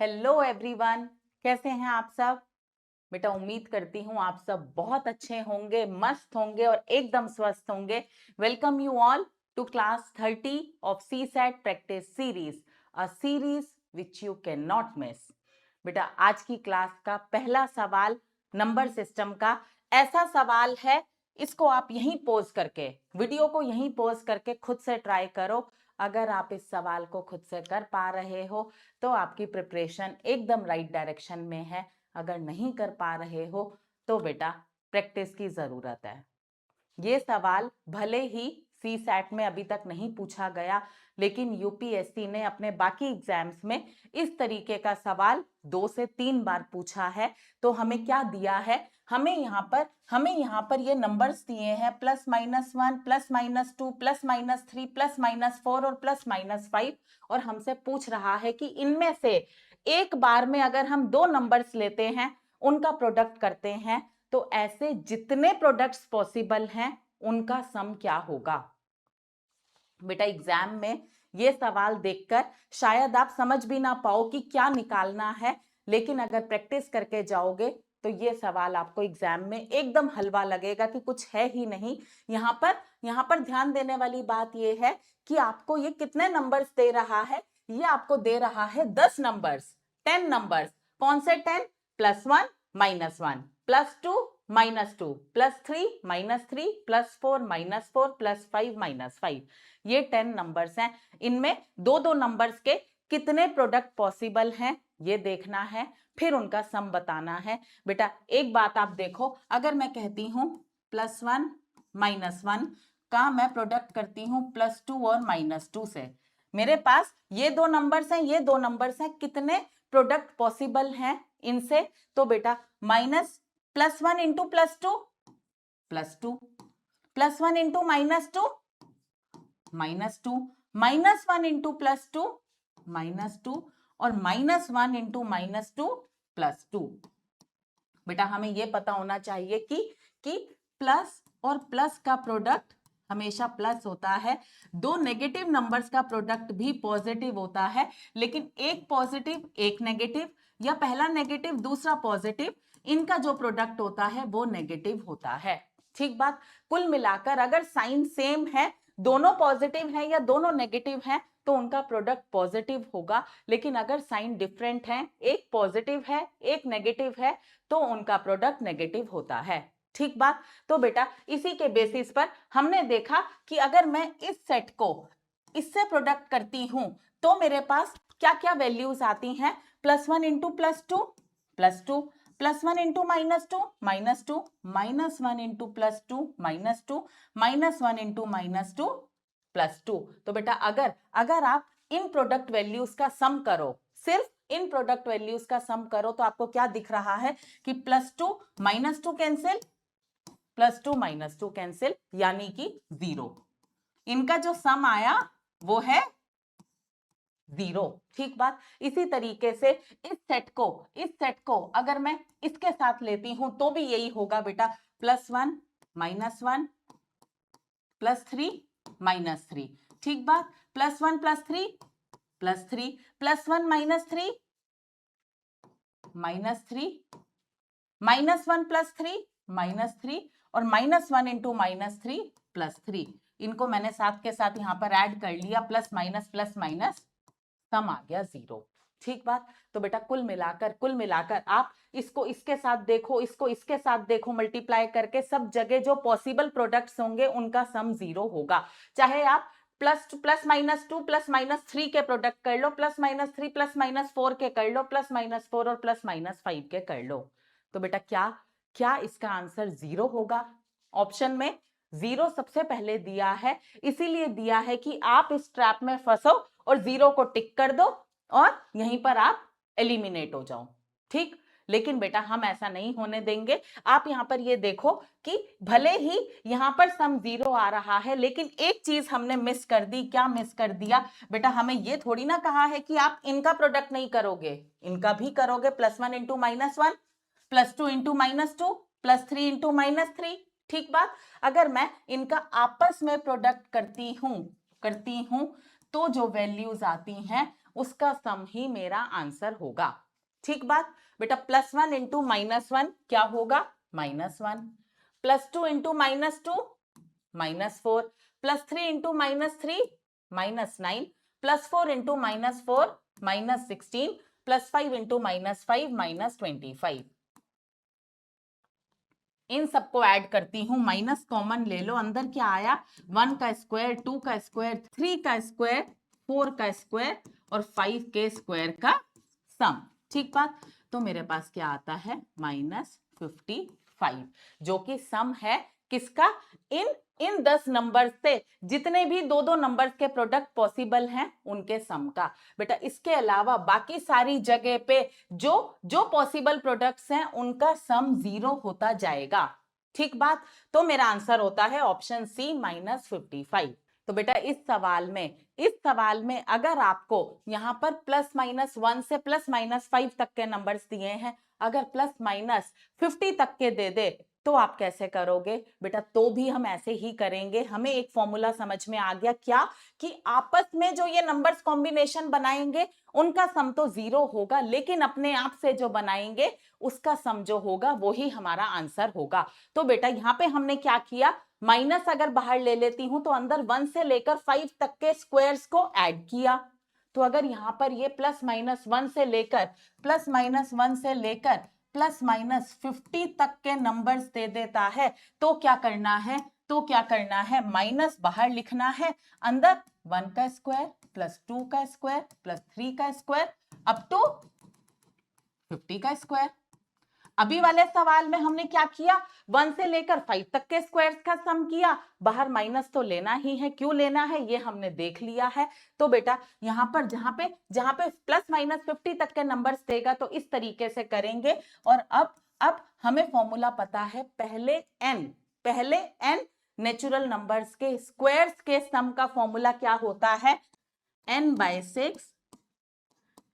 Hello everyone, कैसे हैं आप सब? बेटा उम्मीद करती हूँ आप सब बहुत अच्छे होंगे, मस्त होंगे और एकदम स्वस्थ होंगे। Welcome you all to class 30 of CSAT practice series, a series which you can not miss. बेटा आज की क्लास का पहला सवाल नंबर सिस्टम का ऐसा सवाल है, इसको आप यहीं पोज करके, वीडियो को यहीं पोज करके खुद से ट्राई करो। अगर आप इस सवाल को खुद से कर पा रहे हो तो आपकी प्रिपरेशन एकदम राइट डायरेक्शन में है। अगर नहीं कर पा रहे हो तो बेटा प्रैक्टिस की जरूरत है। ये सवाल भले ही CSAT में अभी तक नहीं पूछा गया, लेकिन यूपीएससी ने अपने बाकी एग्जाम्स में इस तरीके का सवाल 2 से 3 बार पूछा है। तो हमें क्या दिया है, हमें यहाँ पर ये नंबर्स दिए हैं +-1, +-2, +-3, +-4 और +-5, और हमसे पूछ रहा है कि इनमें से एक बार में अगर हम 2 नंबर्स लेते हैं, उनका प्रोडक्ट करते हैं, तो ऐसे जितने प्रोडक्ट्स पॉसिबल हैं उनका सम क्या होगा। बेटा एग्जाम में ये सवाल देखकर शायद आप समझ भी ना पाओ कि क्या निकालना है, लेकिन अगर प्रैक्टिस करके जाओगे तो ये सवाल आपको एग्जाम में एकदम हलवा लगेगा कि कुछ है ही नहीं। यहाँ पर ध्यान देने वाली बात ये है कि आपको ये कितने नंबर्स दे रहा है। ये आपको दे रहा है 10 नंबर्स, 10 नंबर्स। कौन से 10? +1, -1, +2, -2, +3, -3, +4, -4, +5, -5। ये 10 नंबर्स हैं। इनमें दो दो नंबर्स के कितने प्रोडक्ट पॉसिबल हैं ये देखना है, फिर उनका सम बताना है। बेटा एक बात आप देखो, अगर मैं कहती हूं +1 -1 का मैं प्रोडक्ट करती हूं +2 और -2 से, मेरे पास ये दो नंबर्स हैं, ये दो नंबर्स हैं, कितने प्रोडक्ट पॉसिबल हैं इनसे? तो बेटा +1 इंटू +2, +2, +1 इंटू -2, -2, -1 इंटू +2, -2, और -1 इंटू -2, +2। बेटा हमें यह पता होना चाहिए कि प्लस और प्लस का प्रोडक्ट हमेशा प्लस होता है। दो नेगेटिव नंबर्स का प्रोडक्ट भी पॉजिटिव होता है, लेकिन एक पॉजिटिव एक नेगेटिव, या पहला नेगेटिव दूसरा पॉजिटिव, इनका जो प्रोडक्ट होता है वो नेगेटिव होता है। ठीक बात। कुल मिलाकर अगर साइन सेम है, दोनों पॉजिटिव है या दोनों नेगेटिव है, तो उनका प्रोडक्ट पॉजिटिव होगा। लेकिन अगर साइन डिफरेंट है, एक पॉजिटिव है एक नेगेटिव है, तो उनका प्रोडक्ट नेगेटिव होता है। ठीक बात। तो बेटा इसी के बेसिस पर हमने देखा कि अगर मैं इस सेट को इससे प्रोडक्ट करती हूं तो मेरे पास क्या क्या वैल्यूज आती हैं। +1 इंटू +2, +2, +1 इंटू -2, -2, -1 इंटू +2, -2, -1 इंटू -2, +2। तो बेटा अगर आप इन प्रोडक्ट वैल्यूज का सम करो, सिर्फ इन प्रोडक्ट वैल्यूज का सम करो, तो आपको क्या दिख रहा है कि +2 -2 कैंसिल, +2 -2 कैंसिल, यानी कि 0। इनका जो सम आया वो है 0। ठीक बात। इसी तरीके से इस सेट को अगर मैं इसके साथ लेती हूं तो भी यही होगा बेटा। +1 -1 +3 -3। ठीक बात। +1 +3 +3, +1 -3 -3, -1 +3 -3, और -1 इंटू -3 +3। इनको मैंने साथ के साथ यहां पर ऐड कर लिया, प्लस माइनस सम आ गया 0। ठीक बात। तो बेटा कुल मिलाकर आप इसको इसके साथ देखो, इसको इसके साथ देखो, मल्टीप्लाई करके सब जगह जो पॉसिबल प्रोडक्ट्स होंगे उनका सम 0 होगा। चाहे आप +2 +-3 के प्रोडक्ट कर लो, +-3 +-4 के कर लो, +-4 और +-5 के कर लो। तो बेटा क्या इसका आंसर 0 होगा? ऑप्शन में 0 सबसे पहले दिया है, इसीलिए दिया है कि आप इस ट्रैप में फंसो और 0 को टिक कर दो और यहीं पर आप एलिमिनेट हो जाओ। ठीक। लेकिन बेटा हम ऐसा नहीं होने देंगे। आप यहां पर ये देखो कि भले ही यहां पर सम 0 आ रहा है, लेकिन एक चीज हमने मिस कर दी। क्या मिस कर दिया बेटा? हमें ये थोड़ी ना कहा है कि आप इनका प्रोडक्ट नहीं करोगे, इनका भी करोगे। +1 इंटू -1, +2 इंटू -2, +3 इंटू -3। ठीक बात। अगर मैं इनका आपस में प्रोडक्ट करती हूं तो जो वैल्यूज आती हैं उसका सम ही मेरा आंसर होगा। ठीक बात बेटा। +1 इंटू -1 क्या होगा? -1, +2 इंटू -2 -4, +3 इंटू -3 -9, +4 इंटू -4 -16, +5 इंटू -5 -25। इन सबको ऐड करती हूं, माइनस कॉमन ले लो, अंदर क्या आया? 1 का स्क्वायर, 2 का स्क्वायर, 3 का स्क्वायर, 4 का स्क्वायर और 5 के स्क्वायर का सम। ठीक बात। तो मेरे पास क्या आता है? -55, जो कि सम है किसका? इन 10 नंबर से जितने भी दो नंबर्स के प्रोडक्ट पॉसिबल हैं उनके सम का। बेटा इसके अलावा बाकी सारी जगह पे जो जो पॉसिबल प्रोडक्ट्स हैं उनका सम 0 होता जाएगा। ठीक बात। तो मेरा आंसर होता है ऑप्शन सी -55। तो बेटा इस सवाल में अगर आपको यहां पर +-1 से +-5 तक के नंबर्स दिए हैं, अगर +-50 तक के दे दे तो आप कैसे करोगे? बेटा तो भी हम ऐसे ही करेंगे। हमें एक फॉर्मूला समझ में आ गया, क्या? कि आपस में जो ये नंबर्स कॉम्बिनेशन बनाएंगे उनका सम तो 0 होगा, लेकिन अपने आप से जो बनाएंगे उसका सम जो होगा वो ही हमारा आंसर होगा। तो बेटा यहां पे हमने क्या किया? माइनस अगर बाहर ले लेती हूं तो अंदर 1 से लेकर 5 तक के स्क्वायर्स को ऐड किया। तो अगर यहां पर ये +-1 से लेकर +-50 तक के नंबर्स दे देता है तो क्या करना है? माइनस बाहर लिखना है, अंदर 1 का स्क्वायर +2 का स्क्वायर +3 का स्क्वायर अप टू 50 का स्क्वायर। अभी वाले सवाल में हमने क्या किया? 1 से लेकर 5 तक के स्क्वायर्स का सम किया। बाहर माइनस तो लेना ही है, क्यों लेना है ये हमने देख लिया है। तो बेटा यहां पर जहां पे +-50 तक के नंबर्स देगा तो इस तरीके से करेंगे। और अब हमें फॉर्मूला पता है, पहले n नेचुरल नंबर्स के स्क्वायर्स के सम का फॉर्मूला क्या होता है? n/6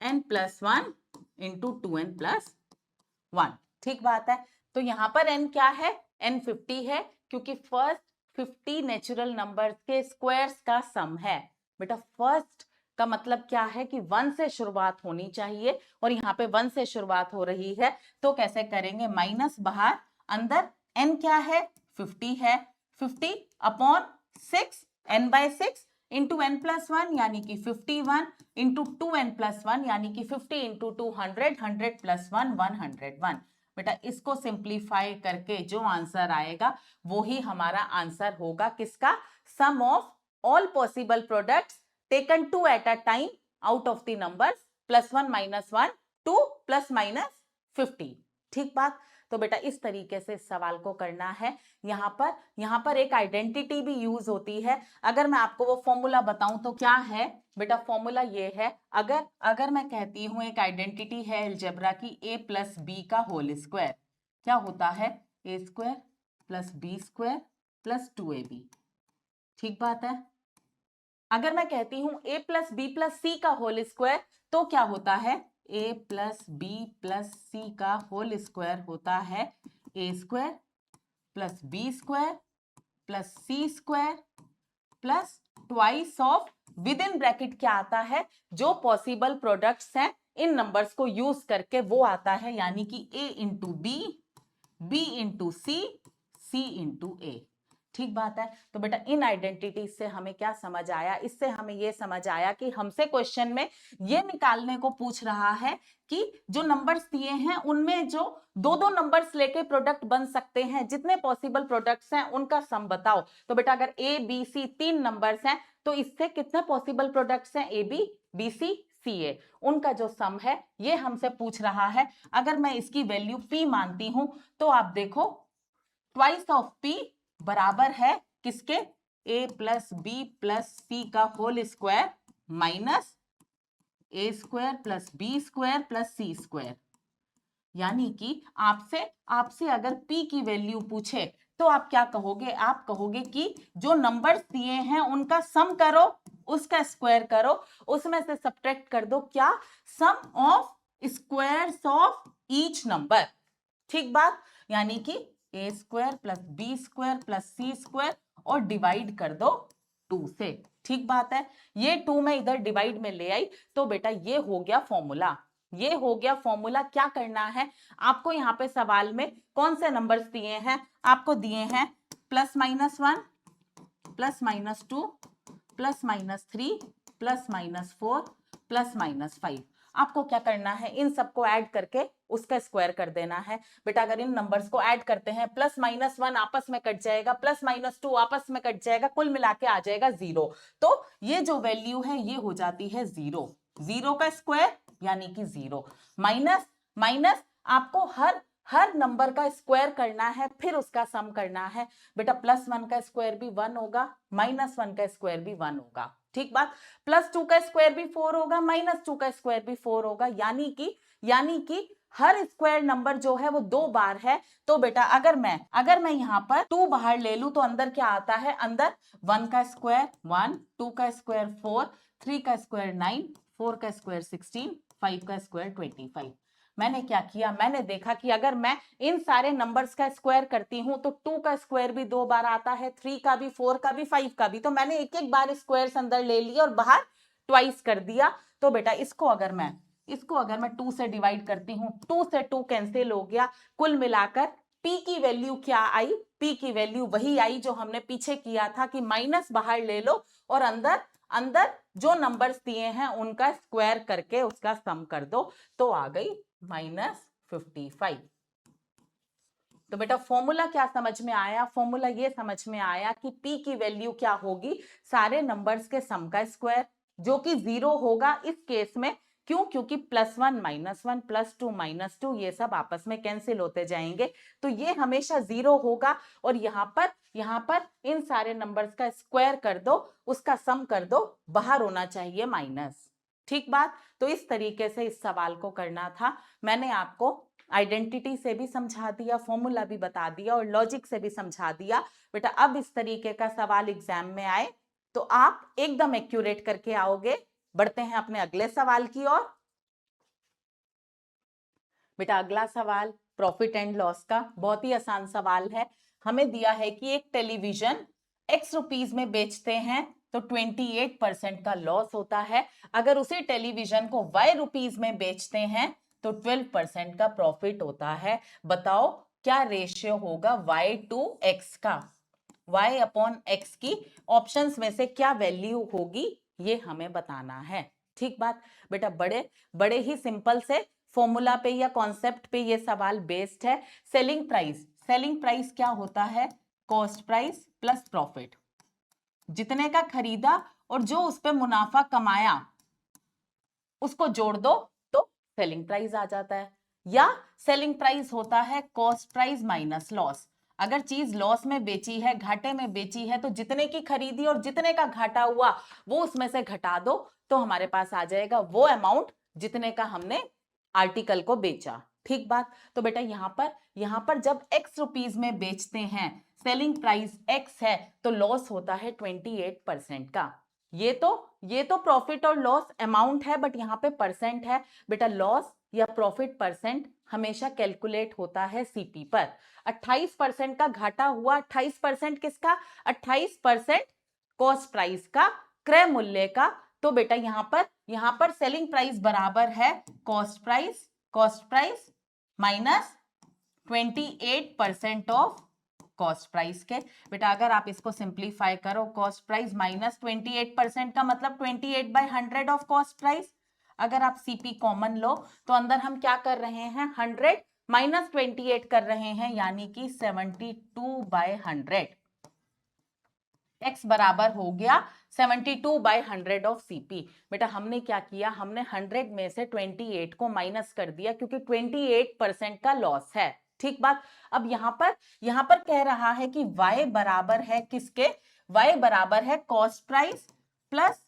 n+1 into 2n+1। ठीक बात है। तो यहां पर n क्या है? n 50 है, क्योंकि फर्स्ट 50 नेचुरल नंबर्स के स्क्वायर्स का सम है। बेटा फर्स्ट का मतलब क्या है? कि 1 से शुरुआत होनी चाहिए और यहाँ पे 1 से शुरुआत हो रही है। तो कैसे करेंगे? माइनस बाहर, अंदर n क्या है? 50 है। 50 अपॉन 6 n/6 इंटू n+1 यानी कि 51 इंटू 2n+1 यानी कि 50 इंटू 2 100, 100+1 101। बेटा इसको सिंप्लीफाई करके जो आंसर आएगा वो ही हमारा आंसर होगा। किसका? Sum of all possible products taken 2 at a time out of the numbers +1 -1 2 ±50। ठीक बात। तो बेटा इस तरीके से इस सवाल को करना है। यहां पर एक आइडेंटिटी भी यूज होती है। अगर मैं आपको वो फॉर्मूला बताऊं तो क्या है? बेटा फॉर्मूला ये है, अगर मैं कहती हूं एक आइडेंटिटी है अलजेब्रा की a+b का होल स्क्वायर, क्या होता है? a² + b² + 2ab। ठीक बात है। अगर मैं कहती हूं a + b + c का होल स्क्वायर तो क्या होता है? a + b + c का होल स्क्वायर होता है a² + b² + c² plus twice of, with in bracket क्या आता है? जो पॉसिबल प्रोडक्ट्स हैं इन नंबर्स को यूज करके वो आता है, यानी कि a into B, b into C, c into a। ठीक बात है। तो बेटा इन आइडेंटिटी से हमें क्या समझ आया? इससे हमें यह समझ आया कि हमसे क्वेश्चन में ये निकालने को पूछ रहा है कि जो नंबर्स दिए हैं उनमें जो दो नंबर्स लेके प्रोडक्ट बन सकते हैं, जितने पॉसिबल प्रोडक्ट्स हैं उनका सम बताओ। तो बेटा अगर ए बी सी 3 नंबर्स हैं तो इससे कितने पॉसिबल प्रोडक्ट्स हैं? ए बी, बी सी, सी ए, उनका जो सम है ये हमसे पूछ रहा है। अगर मैं इसकी वैल्यू p मानती हूं तो आप देखो ट्वाइस ऑफ p बराबर है किसके? a + b + c का whole square minus a² + b² + c²। यानी कि आपसे अगर p की वैल्यू पूछे तो आप क्या कहोगे? आप कहोगे कि जो नंबर्स दिए हैं उनका सम करो, उसका स्क्वायर करो, उसमें से सब्ट्रैक्ट कर दो क्या? Sum of squares of each number. ठीक बात। यानी कि a² + b² + c² और डिवाइड कर दो 2 से। ठीक बात है, ये 2 मैं इधर डिवाइड में ले आई तो बेटा ये हो गया फॉर्मूला। ये हो गया फॉर्मूला। क्या करना है आपको यहाँ पे सवाल में, कौन से नंबर्स दिए हैं आपको? दिए हैं +-1, +-2, +-3, +-4, +-5। आपको क्या करना है, इन सबको ऐड करके उसका स्क्वायर कर देना है। बेटा अगर इन नंबर्स को ऐड करते हैं, +-1 आपस में कट जाएगा, +-2 आपस में कट जाएगा, कुल मिला के आ जाएगा 0। तो ये जो वैल्यू है ये हो जाती है 0। 0 का स्क्वायर यानी कि 0। माइनस माइनस आपको हर नंबर का स्क्वायर करना है, फिर उसका सम करना है। बेटा +1 का स्क्वायर भी 1 होगा, -1 का स्क्वायर भी 1 होगा। ठीक बात। +2 का स्क्वायर भी 4 होगा, -2 का स्क्वायर भी 4 होगा। यानी कि हर स्क्वायर नंबर जो है वो 2 बार है। तो बेटा अगर मैं यहाँ पर 2 बाहर ले लूं तो अंदर क्या आता है? अंदर 1 का स्क्वायर 1, 2 का स्क्वायर 4, 3 का स्क्वायर 9, 4 का स्क्वायर 16, 5 का स्क्वायर 25। मैंने क्या किया, मैंने देखा कि अगर मैं इन सारे नंबर्स का स्क्वायर करती हूं तो 2 का स्क्वायर भी 2 बार आता है, 3 का भी, 4 का भी, 5 का भी। तो मैंने एक एक बार स्क्वायर्स अंदर ले लिया और बाहर ट्वाइस कर दिया। तो बेटा इसको अगर मैं 2 से डिवाइड करती हूँ, 2 से 2 कैंसिल हो गया। कुल मिलाकर p की वैल्यू क्या आई? p की वैल्यू वही आई जो हमने पीछे किया था कि माइनस बाहर ले लो और अंदर जो नंबर्स दिए हैं उनका स्क्वायर करके उसका सम कर दो, तो आ गई -55। तो बेटा फॉर्मूला क्या समझ में आया? फॉर्मूला ये समझ में आया कि p की वैल्यू क्या होगी? सारे नंबर्स के सम का स्क्वायर, जो कि 0 होगा इस केस में। क्यों? क्योंकि +1 -1, +2 -2 ये सब आपस में कैंसिल होते जाएंगे, तो ये हमेशा 0 होगा। और यहाँ पर इन सारे नंबर्स का स्क्वायर कर दो, उसका सम कर दो, बाहर होना चाहिए माइनस। ठीक बात। तो इस तरीके से इस सवाल को करना था। मैंने आपको आइडेंटिटी से भी समझा दिया, फॉर्मूला भी बता दिया और लॉजिक से भी समझा दिया। बेटा अब इस तरीके का सवाल एग्जाम में आए तो आप एकदम एक्यूरेट करके आओगे। बढ़ते हैं अपने अगले सवाल की ओर। बेटा अगला सवाल प्रॉफिट एंड लॉस का, बहुत ही आसान सवाल है। हमें दिया है कि एक टेलीविजन x रुपीज में बेचते हैं तो 28% का लॉस होता है। अगर उसी टेलीविजन को y रुपीज में बेचते हैं तो 12% का प्रॉफिट होता है। बताओ क्या रेशियो होगा y टू x का? y अपॉन x की ऑप्शंस में से क्या वैल्यू होगी, ये हमें बताना है। ठीक बात। बेटा बड़े ही सिंपल से फॉर्मूला पे या कॉन्सेप्ट पे ये सवाल बेस्ड है। सेलिंग प्राइस क्या होता है? Cost price plus profit. जितने का खरीदा और जो उस पे मुनाफा कमाया उसको जोड़ दो तो सेलिंग प्राइस आ जाता है। या सेलिंग प्राइस होता है कॉस्ट प्राइस माइनस लॉस। अगर चीज लॉस में बेची है, घाटे में बेची है, तो जितने की खरीदी और जितने का घाटा हुआ वो उसमें से घटा दो तो हमारे पास आ जाएगा वो अमाउंट जितने का हमने आर्टिकल को बेचा। ठीक बात। तो बेटा यहां पर जब x रुपीज में बेचते हैं, सेलिंग प्राइस x है, तो लॉस होता है 28% का। ये तो प्रॉफिट और लॉस अमाउंट है, बट यहाँ पे परसेंट है। बेटा लॉस या प्रॉफिट परसेंट हमेशा कैलकुलेट होता है सीपी पर। 28% का घाटा हुआ, 28% किसका? 28% कॉस्ट प्राइस का, क्रय मूल्य का। तो बेटा यहाँ पर सेलिंग प्राइस बराबर है cost price minus 28% of cost price के। बेटा अगर आप इसको सिंप्लीफाई करो, कॉस्ट प्राइस माइनस 28% का मतलब 28/100 ऑफ कॉस्ट प्राइस। अगर आप सीपी कॉमन लो तो अंदर हम क्या कर रहे हैं? 100 माइनस 28 कर रहे हैं, यानी कि 72/100। x बराबर हो गया 72/100 ऑफ सीपी। बेटा हमने क्या किया? हमने 100 में से 28 को माइनस कर दिया क्योंकि 28% का लॉस है। ठीक बात। अब यहां पर कह रहा है कि y बराबर है किसके? y बराबर है cost price plus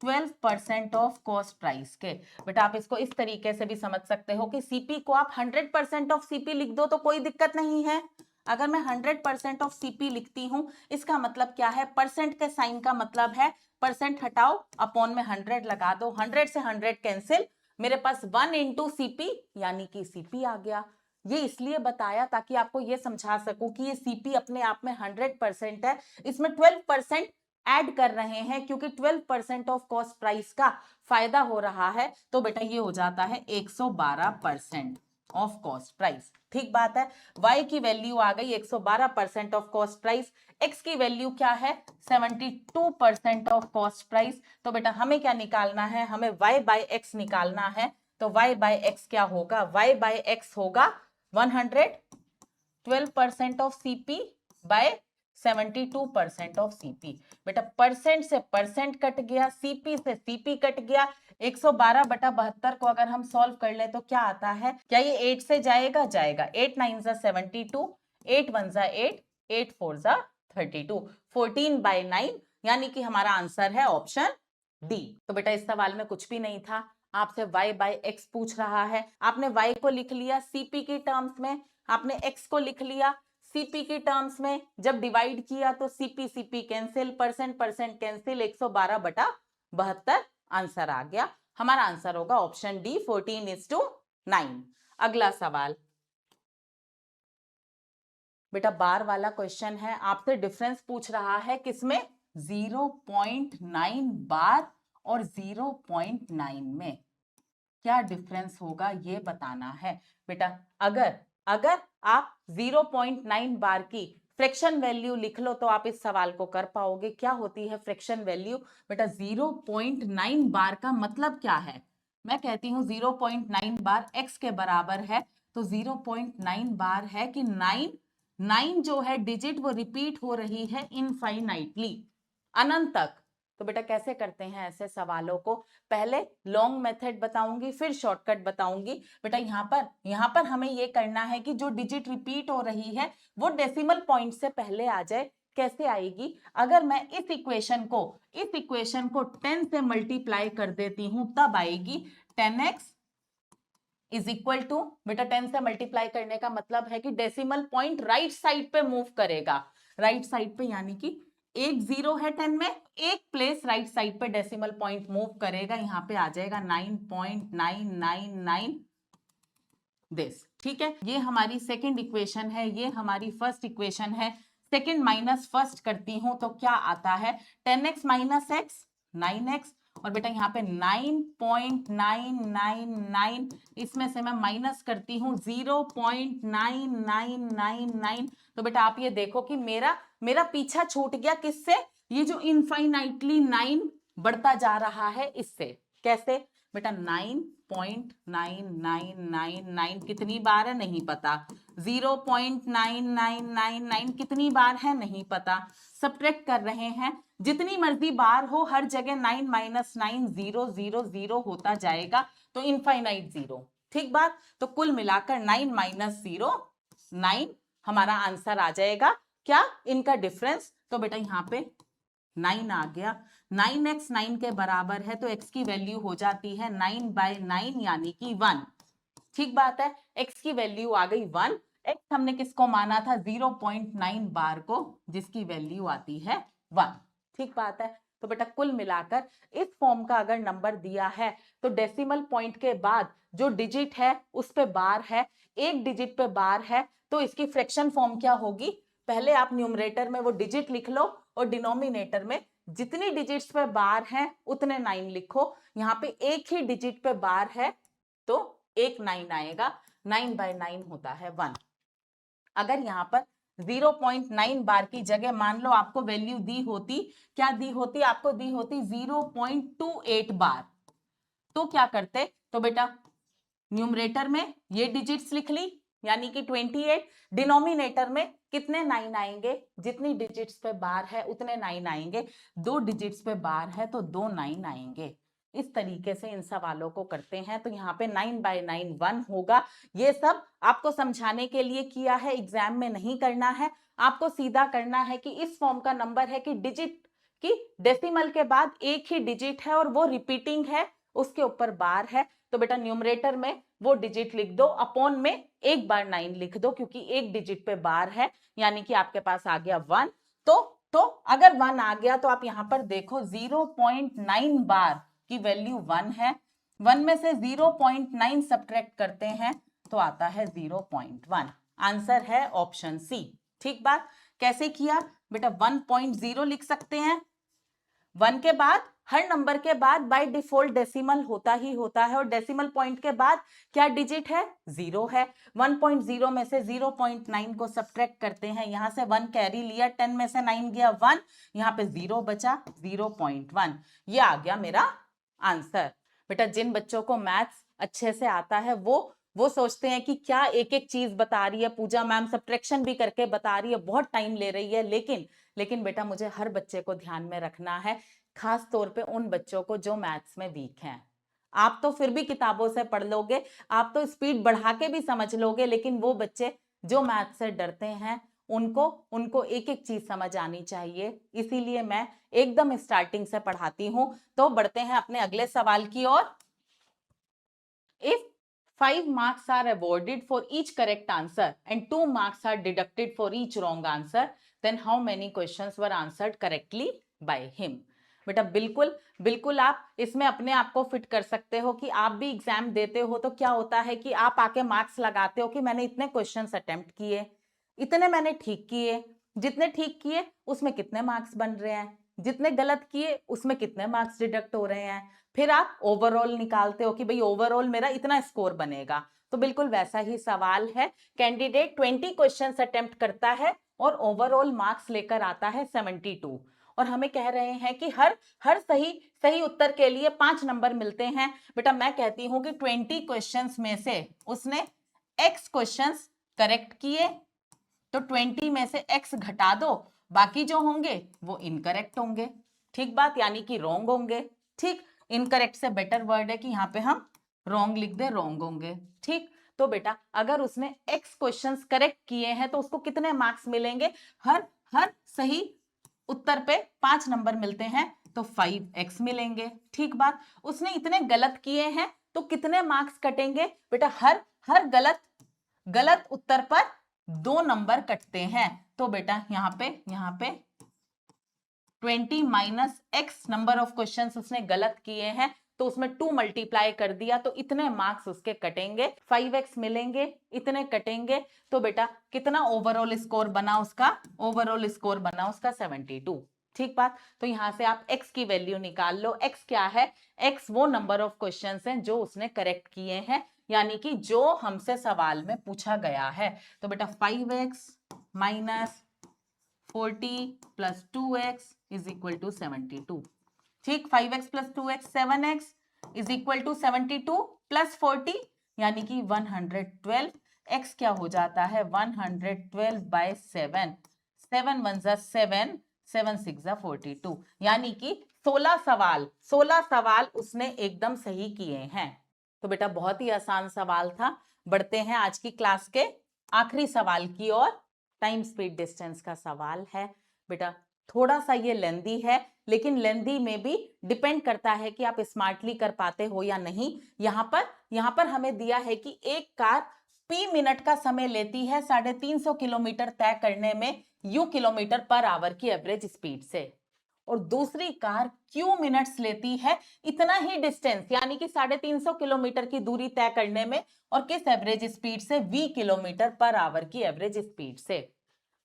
12% of cost price के। बेटा आप इसको इस तरीके से भी समझ सकते हो कि सीपी को आप 100% ऑफ सीपी लिख दो तो कोई दिक्कत नहीं है। अगर मैं 100% ऑफ सीपी लिखती हूं, इसका मतलब क्या है? परसेंट के साइन का मतलब है परसेंट हटाओ, अपॉन में 100 लगा दो, 100 से 100 कैंसिल, मेरे पास 1 इंटू सीपी यानी कि सीपी आ गया। ये इसलिए बताया ताकि आपको ये समझा सकूं कि ये सीपी अपने आप में 100% है, इसमें 12% ऐड कर रहे हैं क्योंकि 12% ऑफ कॉस्ट प्राइस का फायदा हो रहा है, तो बेटा ये हो जाता है 112% ऑफ कॉस्ट प्राइस। ठीक बात है, y की वैल्यू आ गई 112% ऑफ कॉस्ट प्राइस, x की वैल्यू क्या है 72% ऑफ कॉस्ट प्राइस। तो बेटा हमें क्या निकालना है, हमें y बाय x निकालना है। तो y बाय x क्या होगा, y बाय x होगा 112% of CP by 72% of CP। बेटा परसेंट से परसेंट कट गया, CP से CP कट गया। 112/72 को अगर हम सॉल्व कर ले तो क्या आता है, क्या ये 8 से जाएगा, जाएगा। 8 9 जा 72, 8 1 जा 8, 8 4 जा 32, 14/9, यानी कि हमारा आंसर है ऑप्शन डी। तो बेटा इस सवाल में कुछ भी नहीं था, आपसे y बाय x पूछ रहा है, आपने y को लिख लिया CP की टर्म्स में, आपने x को लिख लिया CP की टर्म्स में। जब डिवाइड किया तो CP CP cancel, percent percent cancel, 112/72 answer आ गया। हमारा आंसर होगा ऑप्शन डी 14:9। अगला सवाल बेटा बार वाला क्वेश्चन है, आपसे डिफरेंस पूछ रहा है किसमें, 0.9 बार और 0.9 में क्या डिफरेंस होगा ये बताना है। बेटा अगर अगर आप 0.9 बार की फ्रैक्शन वैल्यू लिख लो तो आप इस सवाल को कर पाओगे। क्या होती है फ्रैक्शन वैल्यू, बेटा 0.9 बार का मतलब क्या है, मैं कहती हूं 0.9 बार x के बराबर है, तो 0.9 बार है कि 9 जो है डिजिट वो रिपीट हो रही है इनफाइनाइटली, अनंत तक। तो बेटा कैसे करते हैं ऐसे सवालों को, पहले लॉन्ग मेथड बताऊंगी फिर शॉर्टकट बताऊंगी। बेटा यहाँ पर हमें ये करना है कि जो डिजिट रिपीट हो रही है वो डेसिमल पॉइंट से पहले आ जाए। कैसे आएगी, अगर मैं इस इक्वेशन को 10 से मल्टीप्लाई कर देती हूं तब आएगी 10x इज इक्वल टू, बेटा 10 से मल्टीप्लाई करने का मतलब है कि डेसिमल पॉइंट राइट साइड पे मूव करेगा, राइट साइड पे, यानी कि एक 0 है 10 में, एक प्लेस राइट साइड पे डेसिमल पॉइंट मूव करेगा, यहाँ पे आ जाएगा 9.999 दिस। ठीक है, ये हमारी सेकंड इक्वेशन है, ये हमारी फर्स्ट इक्वेशन है। सेकंड माइनस फर्स्ट करती हूं तो क्या आता है, 10x माइनस x 9x, और बेटा यहाँ पे 9.999, इसमें से मैं माइनस करती हूँ 0.9999। तो बेटा आप ये देखो कि मेरा पीछा छूट गया किससे, ये जो इनफाइनाइटली 9 बढ़ता जा रहा है इससे। कैसे, बेटा 9.9999 कितनी बार है नहीं पता, 0.9999 कितनी बार है नहीं पता, सब्ट्रैक्ट कर रहे हैं, जितनी मर्जी बार हो हर जगह 9 माइनस 9 0 0 0 होता जाएगा, तो इनफाइनाइट 0। ठीक बात, तो कुल मिलाकर 9 माइनस 0 9 हमारा आंसर आ जाएगा। क्या, इनका डिफरेंस, तो बेटा यहाँ पे 9 आ गया, 9x 9 के बराबर है तो x की वैल्यू हो जाती है 9/9 यानी कि 1। ठीक बात है, x की वैल्यू आ गई 1। x हमने किसको माना था, 0.9 बार को, जिसकी वैल्यू आती है 1। ठीक बात है, तो बेटा कुल मिलाकर इस फॉर्म का अगर नंबर दिया है तो डेसिमल पॉइंट के बाद जो डिजिट है उस पे बार है, एक डिजिट पे बार है, तो इसकी फ्रैक्शन फॉर्म क्या होगी, पहले आप न्यूमरेटर में वो डिजिट लिख लो और डिनोमिनेटर में जितनी डिजिट्स पे बार है उतने 9 लिखो। यहाँ पे एक ही डिजिट पे बार है तो एक 9 आएगा, 9/9 होता है 1। अगर यहाँ पर 0.9 बार की जगह मान लो आपको वैल्यू दी होती, क्या दी होती, आपको दी होती 0.28 बार, तो क्या करते, तो बेटा न्यूमरेटर में ये डिजिट्स लिख ली यानी कि 28, डिनोमिनेटर में कितने 9 आएंगे, जितनी डिजिट्स पे बार है उतने 9 आएंगे, 2 डिजिट्स पे बार है तो 2 9 आएंगे। इस तरीके से इन सवालों को करते हैं, तो यहाँ पे 9/9 1 होगा। ये सब आपको समझाने के लिए किया है, एग्जाम में नहीं करना है, आपको सीधा करना है कि इस फॉर्म का नंबर है कि डिजिट की डेसिमल के बाद एक ही डिजिट है और वो रिपीटिंग है, उसके ऊपर बार है, तो बेटा न्यूमरेटर में वो डिजिट लिख दो, अपॉन में एक बार 9 लिख दो, क्योंकि एक डिजिट पे बार है, यानी कि आपके पास आ गया 1। तो अगर 1 आ गया तो आप यहां पर देखो 0.9 बार की वैल्यू 1 है, 1 में से 0.9 सब्ट्रैक्ट करते हैं तो आता है 0.1। आंसर है ऑप्शन सी। ठीक बात, कैसे किया बेटा, 1.0 लिख सकते हैं, 1 के बाद, हर नंबर के बाद बाय डिफॉल्ट डेसिमल होता ही होता है, और डेसिमल पॉइंट के बाद क्या डिजिट है? 0 है। 1.0 में से 0.9 को सब्ट्रैक्ट करते हैं, यहां से 1 कैरी लिया, 10 में से 9 गया 1, यहाँ पे 0 बचा, 0.1। ये आ गया मेरा आंसर। बेटा जिन बच्चों को मैथ्स अच्छे से आता है वो सोचते हैं कि क्या एक एक चीज बता रही है पूजा मैम, सब्ट्रैक्शन भी करके बता रही है, बहुत टाइम ले रही है, लेकिन बेटा मुझे हर बच्चे को ध्यान में रखना है, खास तौर पे उन बच्चों को जो मैथ्स में वीक हैं। आप तो फिर भी किताबों से पढ़ लोगे, आप तो स्पीड बढ़ा के भी समझ लोगे, लेकिन वो बच्चे जो मैथ्स से डरते हैं उनको उनको एक एक चीज समझ आनी चाहिए, इसीलिए मैं एकदम स्टार्टिंग से पढ़ाती हूं। तो बढ़ते हैं अपने अगले सवाल की ओर। If 5 marks are awarded for each correct answer and 2 marks are deducted for each wrong answer, then how many questions were answered correctly by him? बेटा बिल्कुल बिल्कुल आप इसमें अपने आप को फिट कर सकते हो कि आप भी एग्जाम देते हो तो क्या होता है कि आप आके मार्क्स लगाते हो कि मैंने इतने क्वेश्चंस अटेम्प्ट किए, इतने मैंने ठीक किए, जितने ठीक किए उसमें कितने मार्क्स बन रहे हैं, जितने गलत किए उसमें कितने मार्क्स डिडक्ट हो रहे हैं, फिर आप ओवरऑल निकालते हो कि भाई ओवरऑल मेरा इतना स्कोर बनेगा। तो बिल्कुल वैसा ही सवाल है। कैंडिडेट 20 क्वेश्चंस अटेम्प्ट करता है और ओवरऑल मार्क्स लेकर आता है 72, और हमें कह रहे हैं कि हर सही सही उत्तर के लिए 5 नंबर मिलते हैं। बेटा मैं कहती हूं कि 20 क्वेश्चंस में से उसने x क्वेश्चंस करेक्ट किए, तो 20 में से x घटा दो, बाकी जो होंगे वो इनकरेक्ट होंगे। ठीक बात, यानी कि रॉन्ग होंगे। ठीक, इनकरेक्ट से बेटर वर्ड है कि यहाँ पे हम रॉन्ग लिख दे, रॉन्ग होंगे। ठीक, तो बेटा अगर उसने x क्वेश्चंस करेक्ट किए हैं तो उसको कितने मार्क्स मिलेंगे? हर हर सही उत्तर पे 5 नंबर मिलते हैं, तो 5x मिलेंगे। ठीक बात, उसने इतने गलत किए हैं तो कितने मार्क्स कटेंगे? बेटा हर हर गलत गलत उत्तर पर 2 नंबर कटते हैं। तो बेटा यहाँ पे 20 minus x number of questions उसने गलत किए हैं, तो उसमें 2 मल्टीप्लाई कर दिया, तो इतने मार्क्स उसके कटेंगे, 5x मिलेंगे, इतने कटेंगे। तो बेटा कितना ओवरऑल स्कोर बना उसका? ओवरऑल स्कोर बना उसका 72। ठीक बात, तो यहां से आप x की वैल्यू निकाल लो। x क्या है? x वो नंबर ऑफ क्वेश्चंस हैं जो उसने करेक्ट किए हैं, यानी कि जो हमसे सवाल में पूछा गया है। तो बेटा 5x minus 40 plus 2x is equal to 72। ठीक, 5x plus 2x 7x is equal to 72 plus 40 यानी कि 112। x क्या हो जाता है? 112 बाय 7, 7 1 जा 7, 7 6 जा 42, यानी कि 16 सवाल उसने एकदम सही किए हैं। तो बेटा बहुत ही आसान सवाल था। बढ़ते हैं आज की क्लास के आखिरी सवाल की ओर। टाइम स्पीड डिस्टेंस का सवाल है। बेटा थोड़ा सा ये लेंदी है, लेकिन लेंदी में भी डिपेंड करता है कि आप स्मार्टली कर पाते हो या नहीं। यहाँ पर हमें दिया है कि एक कार p मिनट का समय लेती है 350 किलोमीटर तय करने में u किलोमीटर पर आवर की एवरेज स्पीड से, और दूसरी कार q मिनट्स लेती है इतना ही डिस्टेंस, यानी कि 350 किलोमीटर की दूरी तय करने में, और किस एवरेज स्पीड से? v किलोमीटर पर आवर की एवरेज स्पीड से।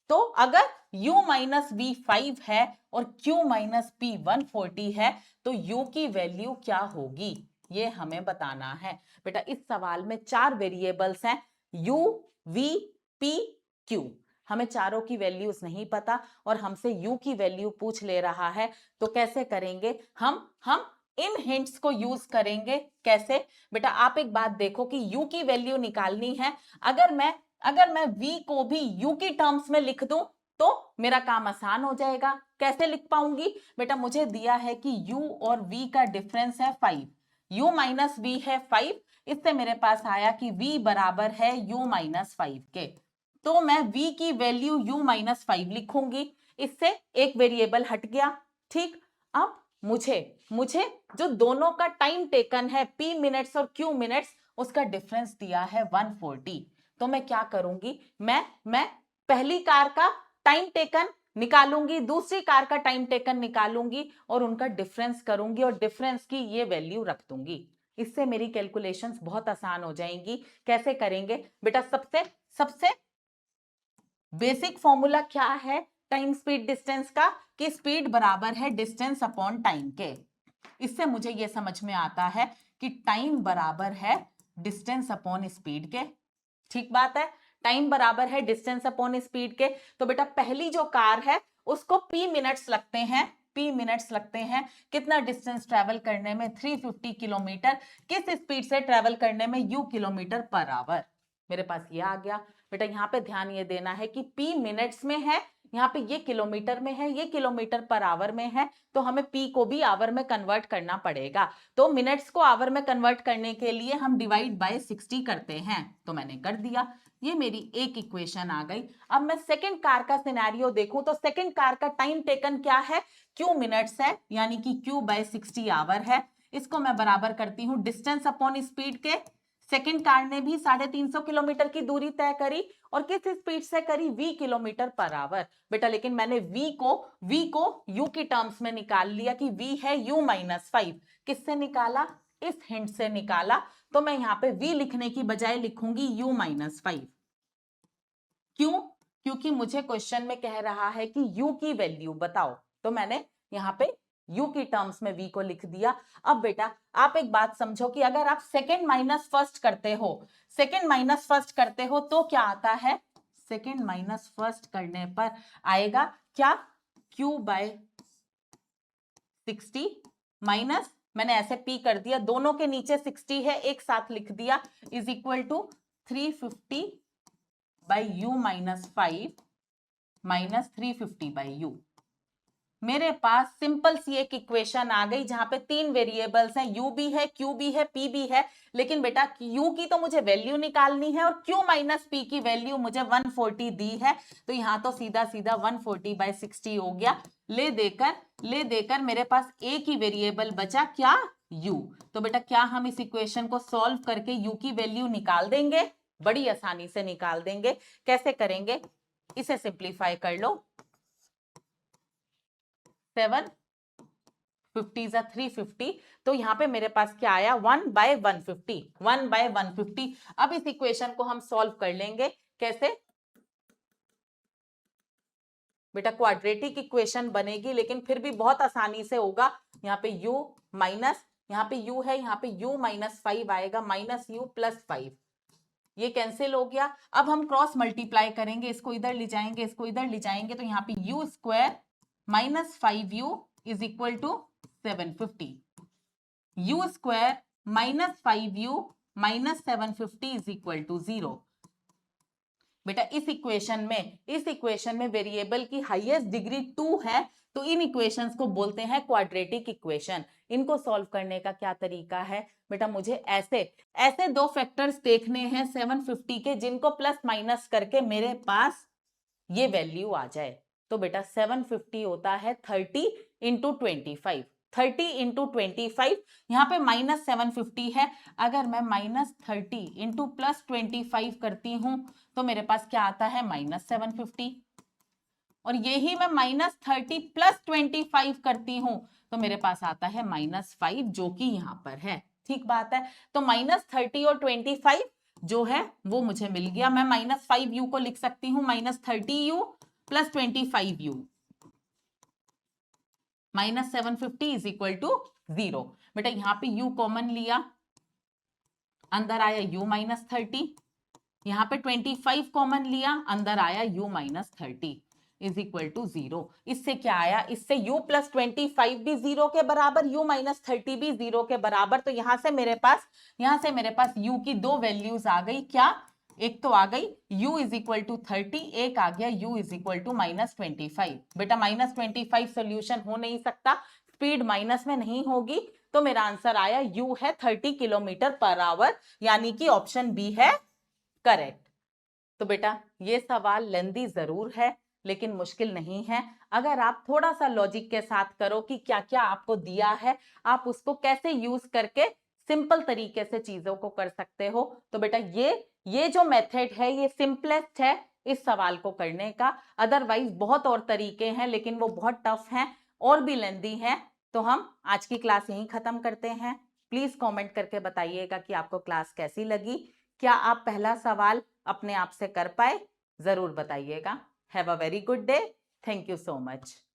तो अगर u माइनस वी 5 है और q माइनस पी 140 है, तो u की वैल्यू क्या होगी, ये हमें बताना है। बेटा इस सवाल में 4 वेरिएबल्स हैं, u, v, p, q। हमें चारों की वैल्यूज नहीं पता और हमसे u की वैल्यू पूछ ले रहा है, तो कैसे करेंगे? हम इन हिंट्स को यूज करेंगे। कैसे? बेटा आप एक बात देखो कि u की वैल्यू निकालनी है। अगर मैं v को भी u की टर्म्स में लिख दूं तो मेरा काम आसान हो जाएगा। कैसे लिख पाऊंगी? बेटा मुझे दिया है कि u और v का डिफरेंस है 5, u माइनस वी है 5, इससे मेरे पास आया कि v बराबर है u माइनस 5 के। तो मैं v की वैल्यू u माइनस 5 लिखूंगी, इससे एक वेरिएबल हट गया। ठीक, अब मुझे जो दोनों का टाइम टेकन है p मिनट्स और q मिनट्स, उसका डिफरेंस दिया है 140। तो मैं क्या करूंगी? मैं पहली कार का टाइम टेकन निकालूंगी, दूसरी कार का टाइम टेकन निकालूंगी और उनका डिफरेंस करूंगी और डिफरेंस की ये वैल्यू रख दूंगी। इससे मेरी कैलकुलेशंस बहुत आसान हो जाएंगी। कैसे करेंगे? बेटा सबसे बेसिक फॉर्मूला क्या है? टाइम स्पीड डिस्टेंस का, कि स्पीड बराबर है डिस्टेंस अपॉन टाइम के। इससे मुझे ये समझ में आता है कि टाइम बराबर है डिस्टेंस अपॉन स्पीड के। ठीक बात है, टाइम बराबर है डिस्टेंस अपॉन स्पीड के। तो बेटा पहली जो कार है उसको पी मिनट्स लगते हैं, पी मिनट्स लगते हैं कितना डिस्टेंस ट्रेवल करने में, 350 किलोमीटर। किस स्पीड से ट्रेवल करने में, यू किलोमीटर पर आवर। मेरे पास ये आ गया। बेटा यहाँ पे ध्यान ये देना है कि पी मिनट्स में है, यहाँ पे ये किलोमीटर में है, ये किलोमीटर पर आवर में है, तो हमें पी को भी आवर में कन्वर्ट करना पड़ेगा। तो मिनट्स को आवर में कन्वर्ट करने के लिए हम डिवाइड बाय 60 करते हैं, तो मैंने कर दिया। ये मेरी एक इक्वेशन आ गई। अब मैं सेकंड कार का सिनेरियो देखूं तो सेकंड कार का टाइम टेकन क्या है, क्यू मिनट्स है, यानी कि क्यू बाय 60 आवर है। इसको मैं बराबर करती हूँ डिस्टेंस अपॉन स्पीड के। सेकंड कार ने भी 350 किलोमीटर की दूरी तय करी, और किस स्पीड से करी, v किलोमीटर पर आवर। बेटा लेकिन मैंने v को u की टर्म्स में निकाल लिया कि v है u माइनस 5। किससे निकाला, इस हिंट से निकाला। तो मैं यहाँ पे v लिखने की बजाय लिखूंगी u माइनस 5। क्यों, क्योंकि मुझे क्वेश्चन में कह रहा है कि u की वैल्यू बताओ, तो मैंने यहाँ पे u की टर्म्स में v को लिख दिया। अब बेटा आप एक बात समझो कि अगर आप सेकंड माइनस फर्स्ट करते हो, सेकंड माइनस फर्स्ट करते हो तो क्या आता है, सेकंड माइनस फर्स्ट करने पर आएगा क्या, q बाय 60 माइनस, मैंने ऐसे p कर दिया, दोनों के नीचे 60 है एक साथ लिख दिया, is equal to 350 by u minus 5 minus 350 by u। मेरे पास सिंपल सी एक इक्वेशन आ गई जहां पे तीन वेरिएबल्स हैं, u भी है, q भी है, p भी है। लेकिन बेटा u की तो मुझे वैल्यू निकालनी है और q माइनस p की वैल्यू मुझे 140 दी है, तो यहां तो सीधा सीधा 140 बाई 60 हो गया। ले देकर मेरे पास एक ही वेरिएबल बचा, क्या, u। तो बेटा क्या हम इस इक्वेशन को सॉल्व करके u की वैल्यू निकाल देंगे, बड़ी आसानी से निकाल देंगे। कैसे करेंगे, इसे सिंप्लीफाई कर लो, 750 जा 350, तो यहां पे मेरे पास क्या आया, 1 बाय 150, 1 बाय 150। अब इस इक्वेशन को हम सॉल्व कर लेंगे, कैसे, बेटा क्वाड्रेटिक इक्वेशन बनेगी लेकिन फिर भी बहुत आसानी से होगा। यहाँ पे u माइनस, यहाँ पे u है, यहाँ पे u माइनस 5 आएगा, माइनस u प्लस 5, ये कैंसिल हो गया। अब हम क्रॉस मल्टीप्लाई करेंगे, इसको इधर ले जाएंगे, इसको इधर ले जाएंगे, तो यहाँ पे u square minus 5u is equal to 750, u square minus 5u minus 750 is equal to 0। बेटा इस इक्वेशन में वेरिएबल की हाईएस्ट डिग्री 2 है, तो इन इक्वेशंस को बोलते हैं क्वाड्रेटिक इक्वेशन। इनको सॉल्व करने का क्या तरीका है, बेटा मुझे ऐसे ऐसे दो फैक्टर्स देखने हैं 750 के, जिनको प्लस माइनस करके मेरे पास ये वैल्यू आ जाए। तो बेटा 750 होता है 30 इंटू 25, 30 इंटू 25, यहाँ पे माइनस 750 है, अगर मैं माइनस 30 इंटू प्लस 25 करती हूं तो मेरे पास क्या आता है, माइनस 750। और यही मैं माइनस 30 प्लस 25 करती हूं तो मेरे पास आता है माइनस 5, जो कि यहां पर है। ठीक बात है, तो माइनस 30 और 25 जो है वो मुझे मिल गया। मैं माइनस 5u को लिख सकती हूँ minus 30u plus 25u, minus 750 is equal to 0। बेटा यहाँ पे u कॉमन लिया, अंदर आया u माइनस 30, यहाँ पे 25 कॉमन लिया, अंदर आया u minus 30 is equal to 0। इससे क्या आया, इससे u प्लस 25 भी 0 के बराबर, u माइनस 30 भी 0 के बराबर। तो यहां से मेरे पास u की दो वैल्यूज आ गई, क्या, एक तो आ गई u इज इक्वल टू 30, एक आ गया u is equal to minus 25। बेटा माइनस 25 सोल्यूशन हो नहीं सकता, स्पीड माइनस में नहीं होगी, तो मेरा आंसर आया u है 30 किलोमीटर पर आवर, यानी कि ऑप्शन बी है करेक्ट। तो बेटा ये सवाल लेंदी जरूर है लेकिन मुश्किल नहीं है। अगर आप थोड़ा सा लॉजिक के साथ करो कि क्या क्या आपको दिया है, आप उसको कैसे यूज करके सिंपल तरीके से चीजों को कर सकते हो, तो बेटा ये जो मेथड है ये सिंपलेस्ट है इस सवाल को करने का। अदरवाइज बहुत और तरीके हैं लेकिन वो बहुत टफ हैं और भी लेंदी हैं। तो हम आज की क्लास यहीं खत्म करते हैं। प्लीज कमेंट करके बताइएगा कि आपको क्लास कैसी लगी। क्या आप पहला सवाल अपने आप से कर पाए, जरूर बताइएगा। Have a very good day. Thank you so much.